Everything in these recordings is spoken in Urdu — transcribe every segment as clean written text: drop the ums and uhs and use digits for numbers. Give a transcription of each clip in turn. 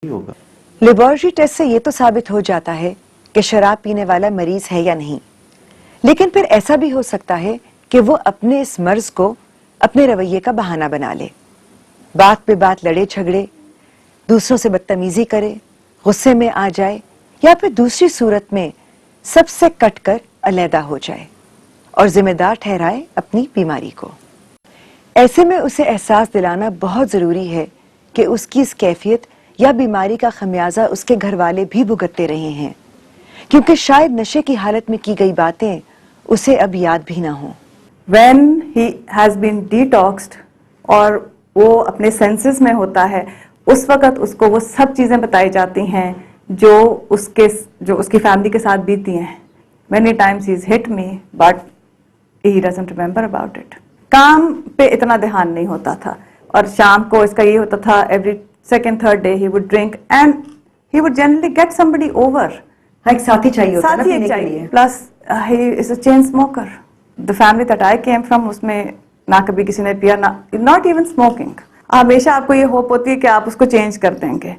ہوگا۔ لیبارٹری ٹیسٹ سے یہ تو ثابت ہو جاتا ہے کہ شراب پینے والا مریض ہے یا نہیں، لیکن پھر ایسا بھی ہو سکتا ہے کہ وہ اپنے اس مرض کو اپنے رویے کا بہانہ بنا لے، بات پہ بات لڑے جھگڑے، دوسروں سے بدتمیزی کرے، غصے میں آ جائے، یا پھر دوسری صورت میں سب سے کٹ کر علیحدہ ہو جائے اور ذمہ دار ٹھہرائے اپنی بیماری کو۔ ایسے میں اسے احساس دلانا بہت ضروری ہے کہ اس کی اس کیفیت یا بیماری کا خمیازہ اس کے گھر والے بھی بھگتتے رہے ہیں، کیونکہ شاید نشے کی حالت میں کی گئی باتیں اسے اب یاد بھی نہ ہوں۔ When he has been detoxed اور وہ اپنے سینسز میں ہوتا ہے، اس وقت اس کو وہ سب چیزیں بتائی جاتی ہیں جو اس کی فیملی کے ساتھ بیتی ہیں۔ Many times he's hit me but he doesn't remember about it۔ کام پہ اتنا دھیان نہیں ہوتا تھا، اور شام کو اس کا یہ ہوتا تھا every second third day he would drink and he would generally get somebody over۔ ایک ساتھی چاہیے ہوتا ہے نا ساتھی پینے ایک کے چاہیے، لیے۔ Plus he is a chain smoker۔ The family that I came from اس میں نہ کبھی کسی نے پیا، not even smoking۔ ہمیشہ آپ کو یہ ہوپ ہوتی ہے کہ آپ اس کو چینج کر دیں گے،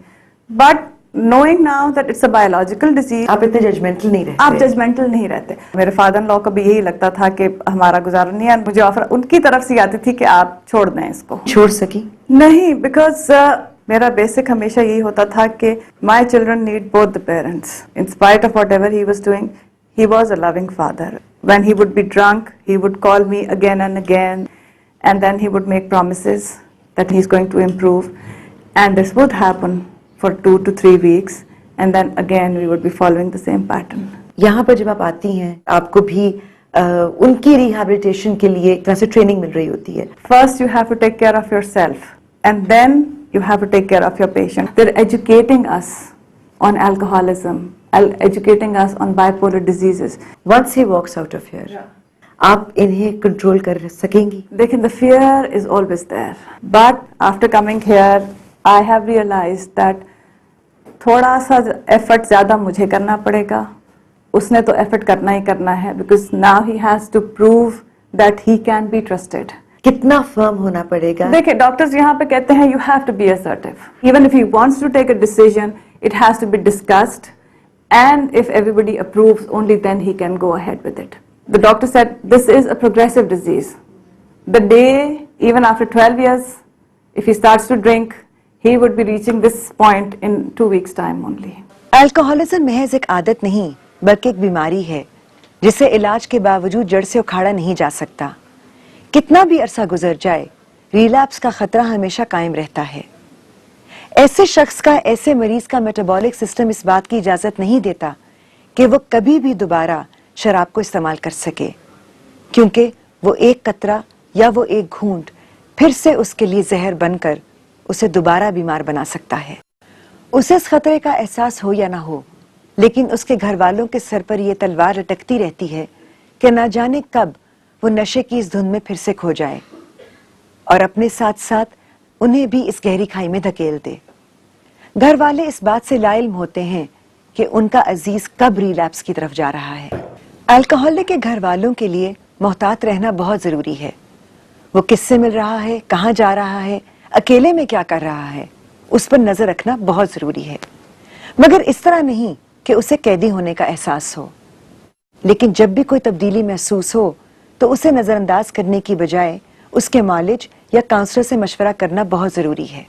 but knowing now that it's a biological disease، آپ اتنے ججمنٹل نہیں رہتے، آپ ججمنٹل نہیں رہتے۔ میرے فادر ان لا کو بھی یہی لگتا تھا کہ ہمارا گزارا نہیں ہے، مجھے آفر ان کی طرف سے آتی تھی کہ آپ چھوڑ دیں اس کو۔ چھوڑ سکی؟ نہیں، بیکاز میرا بیسک ہمیشہ یہی ہوتا تھا کہ my children need both the parents۔ In spite of whatever he was doing, he was a loving father۔ When he would be drunk, he would call me again and again, and then he would make promises that he's going to improve, and this would happen for 2 to 3 weeks, and then again we would be following the same pattern۔ یہاں پر جب آپ آتی ہیں آپ کو بھی ان کی ریہیبلیٹیشن کے لیے ایک طرح سے ٹریننگ مل رہی ہوتی ہے۔ First you have to take care of yourself, and then you have to take care of your patient۔ They're educating us on alcoholism, educating us on bipolar diseases۔ Once he walks out of here، آپ انہیں کنٹرول کر سکیں گی؟ دیکھیں، the fear is always there, but after coming here I have realized that تھوڑا سا ایفرٹ زیادہ مجھے کرنا پڑے گا، اس نے تو ایفرٹ کرنا ہی کرنا ہے، because now he has to prove that he can be trusted۔ کتنا فرم ہونا پڑے گا؟ دیکھیں، ڈاکٹرز یہاں پہ کہتے ہیں you have to be assertive۔ Even if he wants to take a decision, it has to be discussed, and if everybody approves, only then he can go ahead with it۔ The doctor said this is a progressive disease۔ The day, even after 12 years, if he starts to drink, he would be reaching this point in 2 weeks' time only۔ Alcoholism محض ایک عادت نہیں بلکہ ایک بیماری ہے جسے علاج کے باوجود جڑ سے اکھاڑا نہیں جا سکتا۔ کتنا بھی عرصہ گزر جائے، ریلیپس کا خطرہ ہمیشہ قائم رہتا ہے۔ ایسے شخص کا، ایسے مریض کا میٹابولک سسٹم اس بات کی اجازت نہیں دیتا کہ وہ کبھی بھی دوبارہ شراب کو استعمال کر سکے، کیونکہ وہ ایک قطرہ یا وہ ایک گھونٹ پھر سے اس کے لیے زہر بن کر اسے دوبارہ بیمار بنا سکتا ہے۔ اسے اس خطرے کا احساس ہو یا نہ ہو، لیکن اس کے گھر والوں کے سر پر یہ تلوار لٹکتی رہتی ہے کہ نہ جانے کب وہ نشے کی اس دھن میں پھر سے کھو جائے اور اپنے ساتھ ساتھ انہیں بھی اس گہری کھائی میں دھکیل دے۔ گھر والے اس بات سے لا علم ہوتے ہیں کہ ان کا عزیز کب ریلیپس کی طرف جا رہا ہے۔ الکوہولک کے گھر والوں کے لیے محتاط رہنا بہت ضروری ہے۔ وہ کس سے مل رہا ہے، کہاں جا رہا ہے، اکیلے میں کیا کر رہا ہے، اس پر نظر رکھنا بہت ضروری ہے، مگر اس طرح نہیں کہ اسے قیدی ہونے کا احساس ہو۔ لیکن جب بھی کوئی تبدیلی محسوس ہو تو اسے نظر انداز کرنے کی بجائے اس کے معالج یا کاؤنسلر سے مشورہ کرنا بہت ضروری ہے۔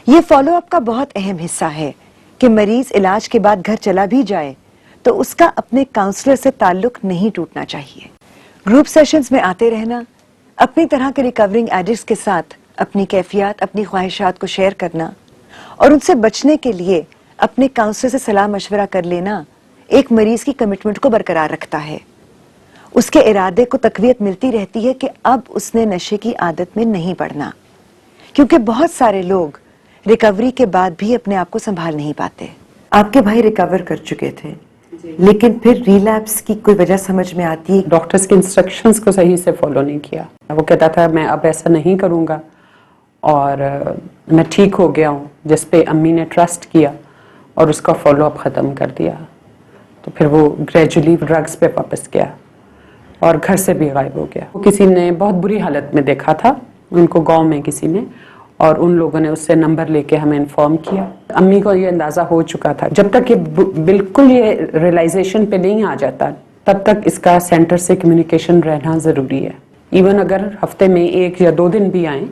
یہ فالو اپ کا بہت اہم حصہ ہے کہ مریض علاج کے بعد گھر چلا بھی جائے تو اس کا اپنے کاؤنسلر سے تعلق نہیں ٹوٹنا چاہیے۔ گروپ سیشنز میں آتے رہنا، اپنی طرح کے ریکورنگ ایڈکٹس کے ساتھ اپنی کیفیات، اپنی خواہشات کو شیئر کرنا اور ان سے بچنے کے لیے اپنے کاؤنسلر سے صلاح مشورہ کر لینا ایک مریض کی کمٹمنٹ کو برقرار رکھتا ہے۔ اس کے ارادے کو تقویت ملتی رہتی ہے کہ اب اس نے نشے کی عادت میں نہیں پڑنا، کیونکہ بہت سارے لوگ ریکوری کے بعد بھی اپنے آپ کو سنبھال نہیں پاتے۔ آپ کے بھائی ریکور کر چکے تھے، لیکن پھر ریلیپس کی کوئی وجہ سمجھ میں آتی ہے؟ ڈاکٹرز کے انسٹرکشنز کو صحیح سے فالو نہیں کیا۔ وہ کہتا تھا میں اب ایسا نہیں کروں گا، اور میں ٹھیک ہو گیا ہوں، جس پہ امی نے ٹرسٹ کیا اور اس کا فالو اپ ختم کر دیا۔ تو پھر وہ گریجولی ڈرگز پہ واپس گیا اور گھر سے بھی غائب ہو گیا۔ کسی نے بہت بری حالت میں دیکھا تھا ان کو، گاؤں میں کسی نے، اور ان لوگوں نے اس سے نمبر لے کے ہمیں انفارم کیا. امی کو یہ اندازہ ہو چکا تھا. جب تک یہ بالکل یہ ریئلائزیشن پہ نہیں آ جاتا تب تک اس کا سینٹر سے کمیونیکیشن رہنا ضروری ہے. ایون اگر ہفتے میں 1 یا 2 دن بھی آئیں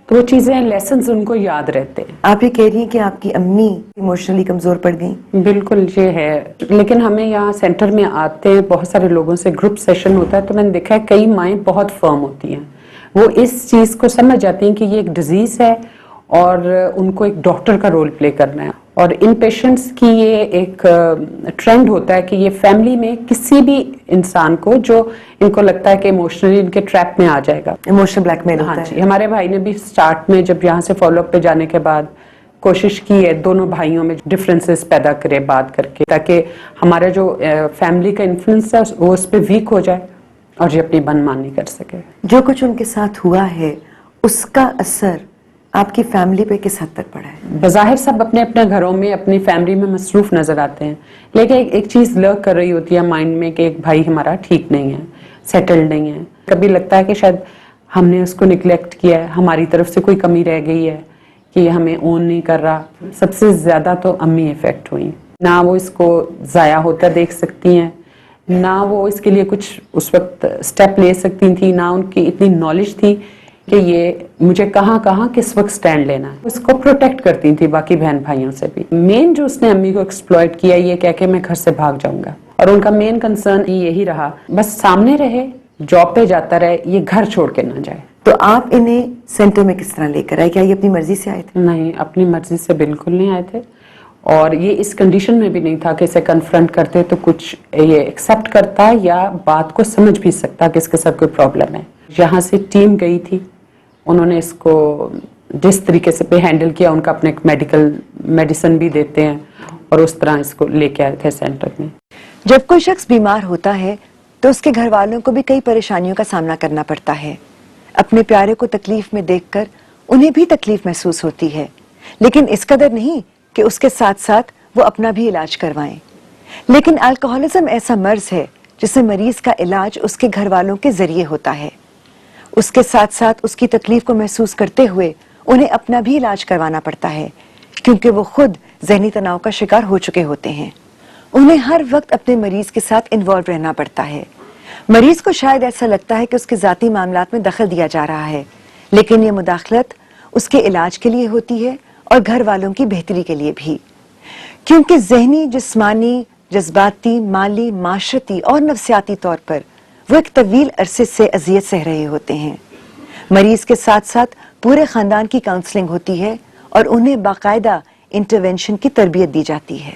تو وہ چیزیں لیسنز ان کو یاد رہتے ہیں. آپ یہ کہہ رہی ہیں کہ آپ کی امی ایموشنلی کمزور پڑ گئیں؟ بالکل یہ ہے. لیکن ہمیں یہاں سینٹر میں آتے ہیں بہت سارے لوگوں سے گروپ سیشن ہوتا ہے تو میں نے دیکھا ہے کئی مائیں بہت فرم ہوتی ہیں. وہ اس چیز کو سمجھ جاتی ہیں کہ یہ ایک ڈیزیز ہے اور ان کو ایک ڈاکٹر کا رول پلے کرنا ہے. اور ان پیشنٹس کی یہ ایک ٹرینڈ ہوتا ہے کہ یہ فیملی میں کسی بھی انسان کو جو ان کو لگتا ہے کہ ایموشنلی ان کے ٹریپ میں آ جائے گا. ایموشنل بلیک میل ہاں ہوتا جی. ہے. ہمارے بھائی نے بھی سٹارٹ میں جب یہاں سے فالو اپ پہ جانے کے بعد کوشش کی ہے دونوں بھائیوں میں ڈفرینسز پیدا کرے بات کر کے تاکہ ہمارا جو فیملی کا انفلوئنس ہے وہ اس پہ ویک ہو جائے اور یہ اپنی من مانی کر سکے. جو کچھ ان کے ساتھ ہوا ہے اس کا اثر آپ کی فیملی پہ کس حد تک پڑا ہے؟ بظاہر سب اپنے اپنے گھروں میں اپنی فیملی میں مصروف نظر آتے ہیں لیکن ایک چیز لرک کر رہی ہوتی ہے مائنڈ میں کہ ایک بھائی ہمارا ٹھیک نہیں ہے, سیٹلڈ نہیں ہے. کبھی لگتا ہے کہ شاید ہم نے اس کو نگلیکٹ کیا ہے, ہماری طرف سے کوئی کمی رہ گئی ہے کہ یہ ہمیں اون نہیں کر رہا. سب سے زیادہ تو امی افیکٹ ہوئی. نہ وہ اس کو ضائع ہوتا دیکھ سکتی ہیں, نہ وہ اس کے لیے کچھ اس وقت سٹیپ لے سکتی تھی, نہ ان کی اتنی نالج تھی کہ یہ مجھے کہاں کس وقت سٹینڈ لینا ہے. اس کو پروٹیکٹ کرتی تھی باقی بہن بھائیوں سے بھی. مین جو اس نے امی کو ایکسپلوئٹ کیا یہ کہہ کے میں گھر سے بھاگ جاؤں گا, اور ان کا مین کنسرن یہی رہا بس سامنے رہے, جاب پہ جاتا رہے, یہ گھر چھوڑ کے نہ جائے. تو آپ انہیں سینٹر میں کس طرح لے کر آئے؟ کیا یہ اپنی مرضی سے آئے تھے؟ نہیں, اپنی مرضی سے بالکل نہیں آئے تھے, اور یہ اس کنڈیشن میں بھی نہیں تھا کہ اسے کنفرنٹ کرتے تو کچھ یہ ایکسیپٹ کرتا یا بات کو سمجھ بھی سکتا کہ اس کے ساتھ کوئی پرابلم ہے. یہاں سے ٹیم گئی تھی, انہوں نے اس کو جس طریقے سے پہ ہینڈل کیا, ان کا اپنے میڈیسن بھی دیتے ہیں اور اس طرح اس کو لے کے آئے تھے سینٹر میں. جب کوئی شخص بیمار ہوتا ہے تو اس کے گھر والوں کو بھی کئی پریشانیوں کا سامنا کرنا پڑتا ہے. اپنے پیارے کو تکلیف میں دیکھ کر انہیں بھی تکلیف محسوس ہوتی ہے, لیکن اس قدر نہیں کہ اس کے ساتھ ساتھ وہ اپنا بھی علاج کروائیں. لیکن الکوہولزم ایسا مرض ہے جس میں مریض کا علاج اس کے گھر والوں کے ذریعے ہوتا ہے. اس کے ساتھ ساتھ اس کی تکلیف کو محسوس کرتے ہوئے انہیں اپنا بھی علاج کروانا پڑتا ہے, کیونکہ وہ خود ذہنی تناؤ کا شکار ہو چکے ہوتے ہیں. انہیں ہر وقت اپنے مریض کے ساتھ انوالو رہنا پڑتا ہے. مریض کو شاید ایسا لگتا ہے کہ اس کے ذاتی معاملات میں دخل دیا جا رہا ہے, لیکن یہ مداخلت اس کے علاج کے لیے ہوتی ہے اور گھر والوں کی بہتری کے لیے بھی, کیونکہ ذہنی, جسمانی, جذباتی, مالی, معاشرتی اور نفسیاتی طور پر وہ ایک طویل عرصے سے اذیت سہ رہے ہوتے ہیں. مریض کے ساتھ ساتھ پورے خاندان کی کاؤنسلنگ ہوتی ہے اور انہیں باقاعدہ انٹرونشن کی تربیت دی جاتی ہے.